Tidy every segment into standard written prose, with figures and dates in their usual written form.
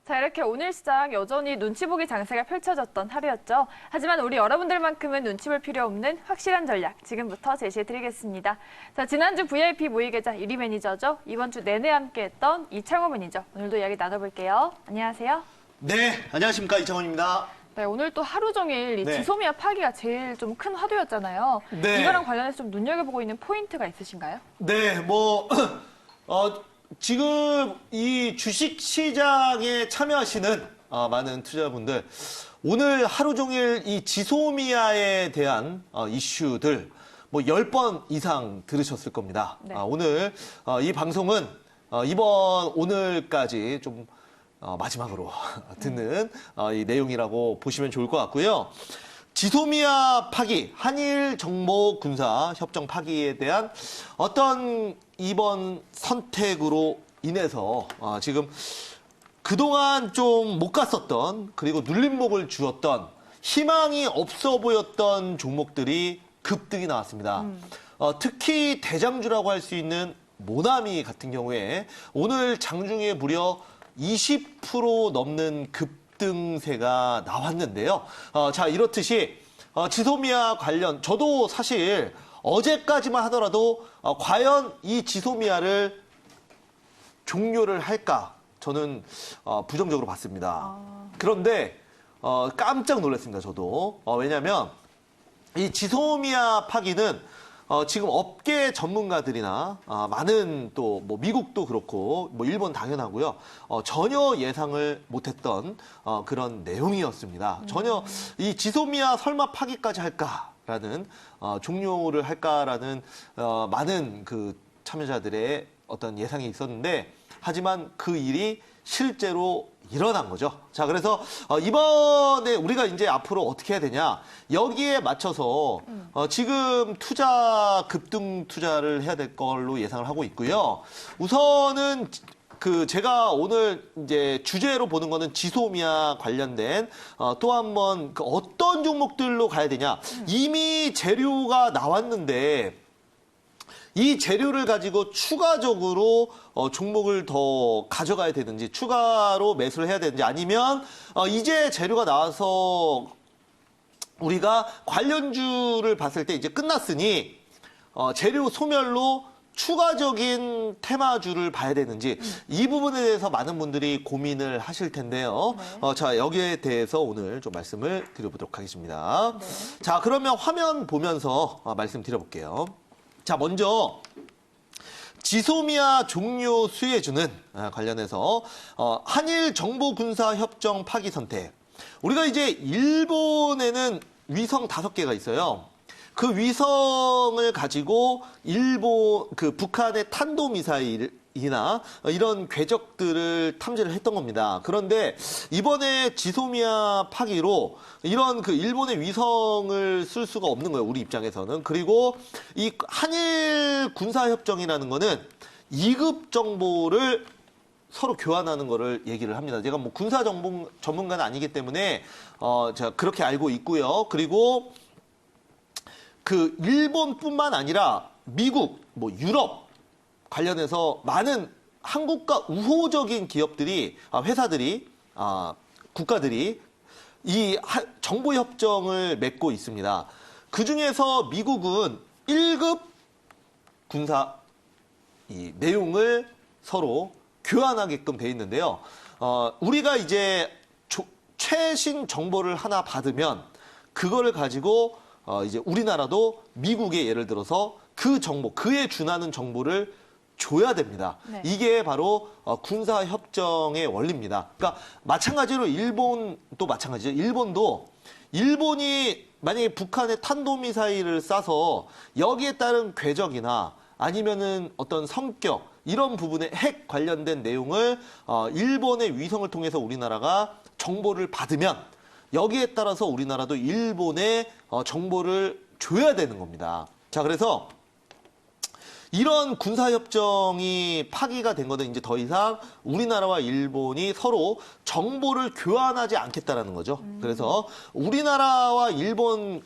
자, 이렇게 오늘 시작 여전히 눈치 보기 장세가 펼쳐졌던 하루였죠. 하지만 우리 여러분들만큼은 눈치 볼 필요 없는 확실한 전략 지금부터 제시해드리겠습니다. 자, 지난주 VIP 모의계좌 1위 매니저죠. 이번 주 내내 함께했던 이창호 매니저. 오늘도 이야기 나눠볼게요. 안녕하세요. 네, 안녕하십니까. 이창원입니다. 네, 오늘 또 하루 종일 이 네. 지소미아 파기가 제일 좀 큰 화두였잖아요. 네. 이거랑 관련해서 좀 눈여겨보고 있는 포인트가 있으신가요? 네, 지금 이 주식 시장에 참여하시는 많은 투자분들, 오늘 하루 종일 이 지소미아에 대한 이슈들 10번 이상 들으셨을 겁니다. 네. 오늘 이 방송은 이번 오늘까지 좀 마지막으로 듣는 이 내용이라고 보시면 좋을 것 같고요. 지소미아 파기, 한일 정보 군사 협정 파기에 대한 어떤 이번 선택으로 인해서 지금 그동안 좀 못 갔었던, 그리고 눌림목을 주었던, 희망이 없어 보였던 종목들이 급등이 나왔습니다. 특히 대장주라고 할 수 있는 모나미 같은 경우에 오늘 장중에 무려 20% 넘는 급등세가 나왔는데요. 자, 이렇듯이 지소미아 관련, 저도 사실 어제까지만 하더라도 과연 이 지소미아를 종료를 할까? 저는 부정적으로 봤습니다. 그런데 깜짝 놀랐습니다, 저도. 왜냐하면 이 지소미아 파기는 지금 업계 전문가들이나 많은 또 미국도 그렇고 일본 당연하고요. 전혀 예상을 못했던 그런 내용이었습니다. 전혀 이 지소미아 설마 파기까지 할까라는 종료를 할까라는 많은 그 참여자들의 어떤 예상이 있었는데, 하지만 그 일이 실제로 일어난 거죠. 자, 그래서 이번에 우리가 이제 앞으로 어떻게 해야 되냐, 여기에 맞춰서 지금 급등 투자를 해야 될 걸로 예상을 하고 있고요. 우선은 제가 오늘 이제 주제로 보는 거는 지소미아 관련된 또 한 번 어떤 종목들로 가야 되냐. 이미 재료가 나왔는데 이 재료를 가지고 추가적으로 종목을 더 가져가야 되는지, 추가로 매수를 해야 되는지, 아니면 이제 재료가 나와서 우리가 관련주를 봤을 때 이제 끝났으니 재료 소멸로 추가적인 테마주를 봐야 되는지, 이 부분에 대해서 많은 분들이 고민을 하실 텐데요. 네. 자, 여기에 대해서 오늘 좀 말씀을 드려보도록 하겠습니다. 네. 자, 그러면 화면 보면서 말씀드려볼게요. 자, 먼저 지소미아 종료 수혜주는 관련해서 한일 정보 군사 협정 파기 선택. 우리가 이제 일본에는 위성 5개가 있어요. 그 위성을 가지고 북한의 탄도미사일이나 이런 궤적들을 탐지를 했던 겁니다. 그런데 이번에 지소미아 파기로 이런 일본의 위성을 쓸 수가 없는 거예요, 우리 입장에서는. 그리고 이 한일 군사협정이라는 거는 2급 정보를 서로 교환하는 거를 얘기를 합니다. 제가 군사 전문가는 아니기 때문에 제가 그렇게 알고 있고요. 그리고 일본뿐만 아니라 미국, 유럽 관련해서 많은 한국과 우호적인 기업들이, 회사들이, 국가들이 이 정보협정을 맺고 있습니다. 그 중에서 미국은 1급 군사 이 내용을 서로 교환하게끔 돼 있는데요. 우리가 이제 최신 정보를 하나 받으면 그거를 가지고 이제 우리나라도 미국에 예를 들어서 그 정보, 그에 준하는 정보를 줘야 됩니다. 네. 이게 바로 군사협정의 원리입니다. 그러니까 마찬가지로 일본도 마찬가지죠. 일본이 만약에 북한의 탄도미사일을 쏴서 여기에 따른 궤적이나 아니면은 어떤 성격, 이런 부분에 핵 관련된 내용을 일본의 위성을 통해서 우리나라가 정보를 받으면 여기에 따라서 우리나라도 일본에 정보를 줘야 되는 겁니다. 자, 그래서 이런 군사협정이 파기가 된 거는 이제 더 이상 우리나라와 일본이 서로 정보를 교환하지 않겠다라는 거죠. 그래서 우리나라와 일본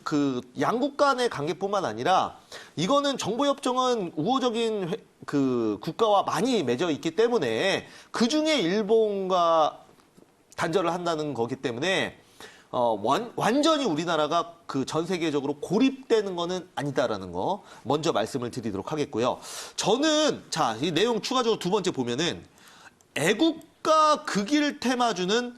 양국 간의 관계뿐만 아니라 이거는 정보협정은 우호적인 국가와 많이 맺어 있기 때문에 그중에 일본과 단절을 한다는 거기 때문에 완전히 우리나라가 그 전 세계적으로 고립되는 거는 아니다라는 거 먼저 말씀을 드리도록 하겠고요. 저는 자, 이 내용 추가적으로 두 번째 보면은 애국가 극일 테마주는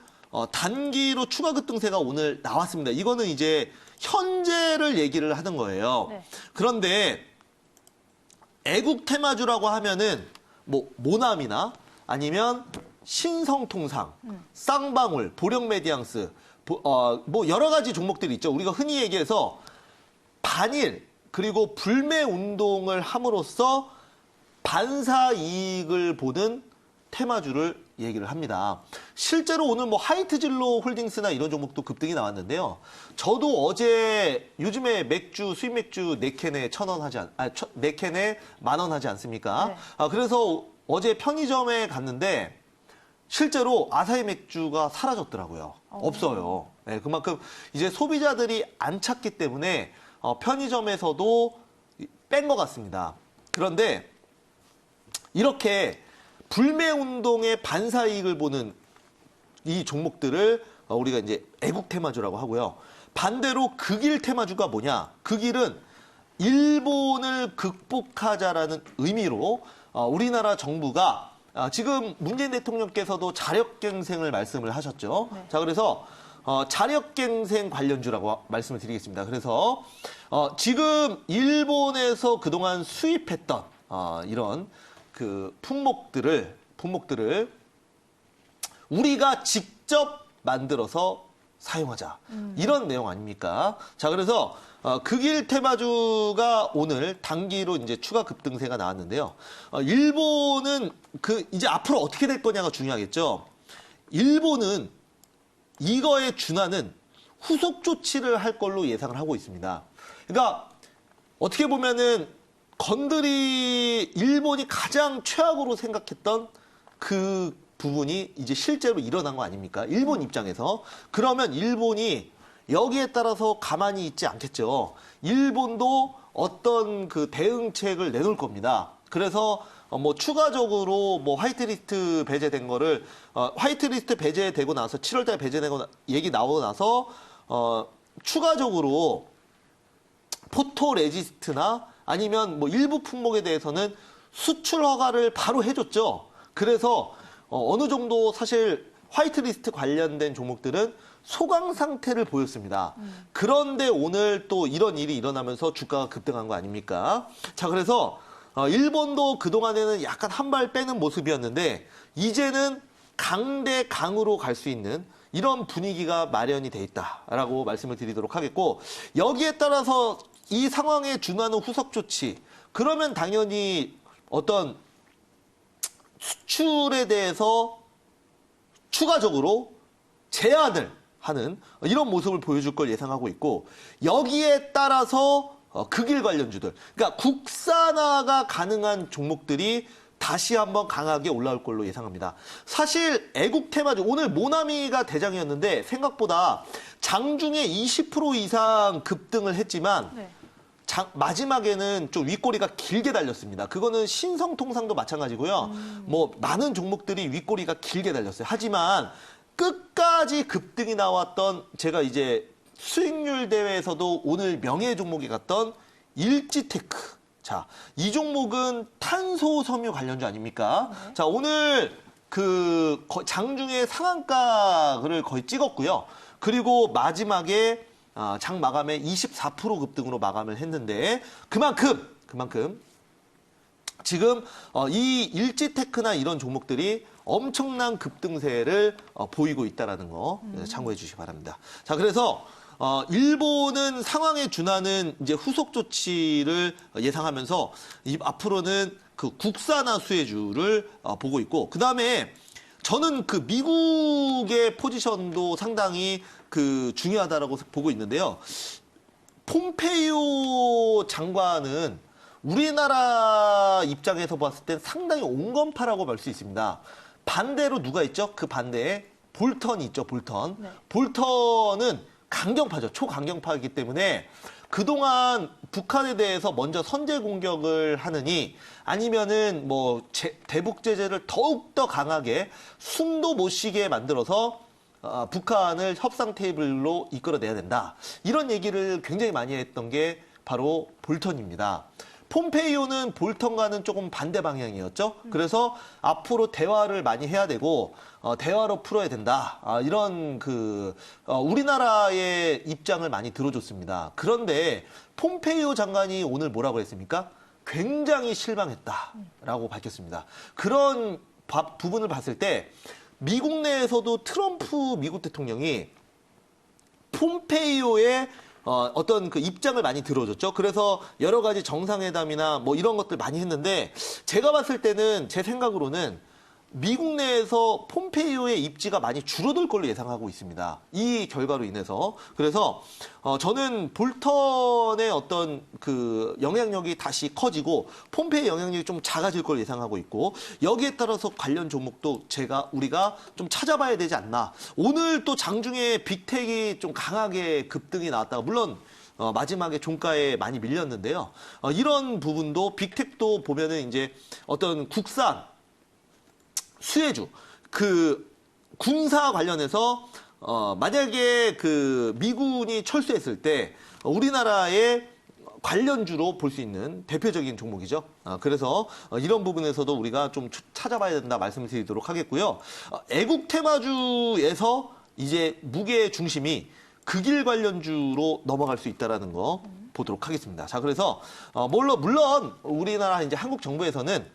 단기로 추가 급등세가 오늘 나왔습니다. 이거는 이제 현재를 얘기를 하는 거예요. 네. 그런데 애국 테마주라고 하면은 뭐 모남이나 아니면 신성통상, 쌍방울, 보령메디앙스 뭐 여러 가지 종목들이 있죠. 우리가 흔히 얘기해서 반일 그리고 불매 운동을 함으로써 반사 이익을 보는 테마주를 얘기를 합니다. 실제로 오늘 뭐 하이트진로 홀딩스나 이런 종목도 급등이 나왔는데요. 저도 어제 요즘에 맥주 수입 맥주 4캔에 1,000원 하지 4캔에 10,000원 하지 않습니까? 네. 그래서 어제 편의점에 갔는데 실제로 아사히 맥주가 사라졌더라고요. 없어요. 네, 그만큼 이제 소비자들이 안 찾기 때문에 편의점에서도 뺀 것 같습니다. 그런데 이렇게 불매운동의 반사이익을 보는 이 종목들을 우리가 이제 애국 테마주라고 하고요. 반대로 극일 테마주가 뭐냐? 극일은 일본을 극복하자라는 의미로 우리나라 정부가 지금 문재인 대통령께서도 자력갱생을 말씀을 하셨죠. 네. 자, 그래서 자력갱생 관련주라고 말씀을 드리겠습니다. 그래서 지금 일본에서 그동안 수입했던 이런 그 품목들을 우리가 직접 만들어서 사용하자. 이런 내용 아닙니까? 자, 그래서 극일 테마주가 오늘 단기로 이제 추가 급등세가 나왔는데요. 일본은 이제 앞으로 어떻게 될 거냐가 중요하겠죠. 일본은 이거에 준하는 후속 조치를 할 걸로 예상을 하고 있습니다. 그러니까 어떻게 보면은 일본이 가장 최악으로 생각했던 그 부분이 이제 실제로 일어난 거 아닙니까? 일본 입장에서. 그러면 일본이 여기에 따라서 가만히 있지 않겠죠. 일본도 어떤 그 대응책을 내놓을 겁니다. 그래서 뭐 추가적으로 뭐 화이트리스트 배제된 거를 화이트리스트 배제되고 나서 7월달에 배제되고 얘기 나오고 나서 추가적으로 포토레지스트나 아니면 뭐 일부 품목에 대해서는 수출 허가를 바로 해줬죠. 그래서 어느 정도 사실 화이트리스트 관련된 종목들은 소강 상태를 보였습니다. 그런데 오늘 또 이런 일이 일어나면서 주가가 급등한 거 아닙니까? 자, 그래서 일본도 그동안에는 약간 한 발 빼는 모습이었는데 이제는 강대 강으로 갈 수 있는 이런 분위기가 마련이 돼 있다라고 말씀을 드리도록 하겠고, 여기에 따라서 이 상황에 준하는 후속 조치, 그러면 당연히 어떤 수출에 대해서 추가적으로 제한을 하는 이런 모습을 보여줄 걸 예상하고 있고, 여기에 따라서 극일 관련주들, 그러니까 국산화가 가능한 종목들이 다시 한번 강하게 올라올 걸로 예상합니다. 사실 애국 테마주 오늘 모나미가 대장이었는데 생각보다 장중에 20% 이상 급등을 했지만 네. 마지막에는 좀 윗꼬리가 길게 달렸습니다. 그거는 신성통상도 마찬가지고요. 뭐 많은 종목들이 윗꼬리가 길게 달렸어요. 하지만 끝까지 급등이 나왔던, 제가 이제 수익률 대회에서도 오늘 명예 종목이 갔던 일지테크. 자, 이 종목은 탄소 섬유 관련주 아닙니까? 네. 자, 오늘 장중에 상한가를 거의 찍었고요. 그리고 마지막에 장 마감에 24% 급등으로 마감을 했는데, 그만큼 지금 이 일지테크나 이런 종목들이 엄청난 급등세를 보이고 있다는 거 참고해 주시기 바랍니다. 자, 그래서 일본은 상황에 준하는 이제 후속 조치를 예상하면서 앞으로는 그 국산화 수혜주를 보고 있고, 그 다음에 저는 그 미국의 포지션도 상당히 중요하다라고 보고 있는데요. 폼페이오 장관은 우리나라 입장에서 봤을 땐 상당히 온건파라고 볼 수 있습니다. 반대로 누가 있죠? 그 반대에 볼턴이 있죠, 볼턴. 네. 볼턴은 강경파죠. 초강경파이기 때문에 그동안 북한에 대해서 먼저 선제 공격을 하느니 아니면은 뭐 대북 제재를 더욱더 강하게 숨도 못 쉬게 만들어서 북한을 협상 테이블로 이끌어내야 된다. 이런 얘기를 굉장히 많이 했던 게 바로 볼턴입니다. 폼페이오는 볼턴과는 조금 반대 방향이었죠. 그래서 앞으로 대화를 많이 해야 되고 대화로 풀어야 된다. 이런 우리나라의 입장을 많이 들어줬습니다. 그런데 폼페이오 장관이 오늘 뭐라고 했습니까? 굉장히 실망했다라고 밝혔습니다. 그런 부분을 봤을 때 미국 내에서도 트럼프 미국 대통령이 폼페이오의 어떤 그 입장을 많이 들어줬죠. 그래서 여러 가지 정상회담이나 뭐 이런 것들 많이 했는데 제가 봤을 때는 제 생각으로는 미국 내에서 폼페이오의 입지가 많이 줄어들 걸로 예상하고 있습니다. 이 결과로 인해서. 그래서 저는 볼턴의 어떤 그 영향력이 다시 커지고 폼페이오의 영향력이 좀 작아질 걸로 예상하고 있고 여기에 따라서 관련 종목도 우리가 좀 찾아봐야 되지 않나. 오늘 또 장중에 빅텍이 좀 강하게 급등이 나왔다가 물론 마지막에 종가에 많이 밀렸는데요. 이런 부분도 빅텍도 보면은 이제 어떤 국산 수혜주, 그 군사 관련해서 만약에 그 미군이 철수했을 때 우리나라의 관련주로 볼 수 있는 대표적인 종목이죠. 그래서 이런 부분에서도 우리가 좀 찾아봐야 된다 말씀을 드리도록 하겠고요. 애국 테마주에서 이제 무게 중심이 극일 관련주로 넘어갈 수 있다라는 거 보도록 하겠습니다. 자, 그래서 물론 우리나라 이제 한국 정부에서는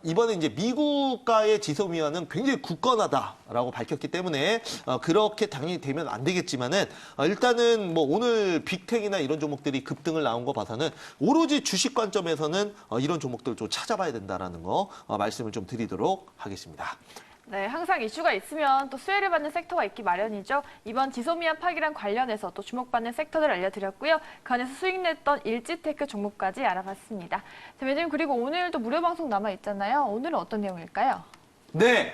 이번에 이제 미국과의 지소미아는 굉장히 굳건하다라고 밝혔기 때문에 그렇게 당연히 되면 안 되겠지만은 일단은 뭐 오늘 빅텍이나 이런 종목들이 급등을 나온 거 봐서는 오로지 주식 관점에서는 이런 종목들을 좀 찾아봐야 된다라는 거 말씀을 좀 드리도록 하겠습니다. 네, 항상 이슈가 있으면 또 수혜를 받는 섹터가 있기 마련이죠. 이번 지소미아 파기랑 관련해서 또 주목받는 섹터들 알려드렸고요. 그 안에서 수익 냈던 일지테크 종목까지 알아봤습니다. 자, 매님 그리고 오늘도 무료 방송 남아있잖아요. 오늘은 어떤 내용일까요? 네,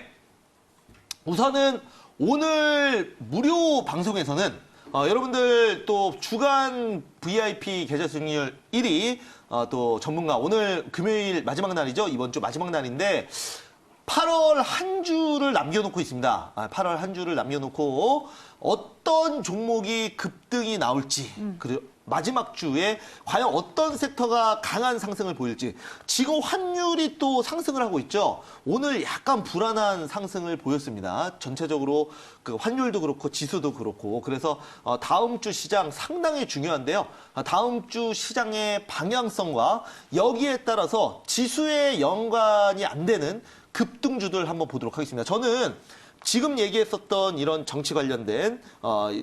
우선은 오늘 무료 방송에서는 여러분들 또 주간 VIP 계좌 수익률 1위 또 전문가 오늘 금요일 마지막 날이죠. 이번 주 마지막 날인데 8월 한 주를 남겨놓고 있습니다. 8월 한 주를 남겨놓고 어떤 종목이 급등이 나올지 그리고 마지막 주에 과연 어떤 섹터가 강한 상승을 보일지 지금 환율이 또 상승을 하고 있죠. 오늘 약간 불안한 상승을 보였습니다. 전체적으로 그 환율도 그렇고 지수도 그렇고 그래서 다음 주 시장 상당히 중요한데요. 다음 주 시장의 방향성과 여기에 따라서 지수에 연관이 안 되는 급등주들 한번 보도록 하겠습니다. 저는 지금 얘기했었던 이런 정치 관련된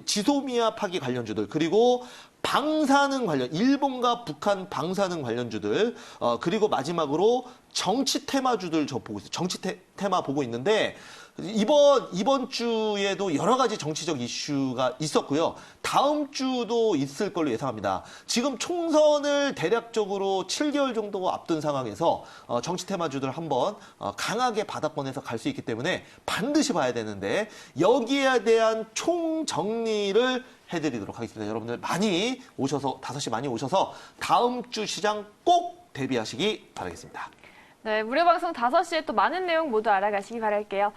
지소미아 파기 관련주들 그리고 방사능 관련 일본과 북한 방사능 관련주들 그리고 마지막으로 정치 테마주들 저 보고 있어요. 정치 테마 보고 있는데 이번 주에도 여러 가지 정치적 이슈가 있었고요. 다음 주도 있을 걸로 예상합니다. 지금 총선을 대략적으로 7개월 정도 앞둔 상황에서 정치 테마주들 한번 강하게 바닥권에서 갈 수 있기 때문에 반드시 봐야 되는데 여기에 대한 총정리를 해드리도록 하겠습니다. 여러분들 많이 오셔서 5시 많이 오셔서 다음 주 시장 꼭 대비하시기 바라겠습니다. 네, 무료 방송 5시에 또 많은 내용 모두 알아가시기 바랄게요.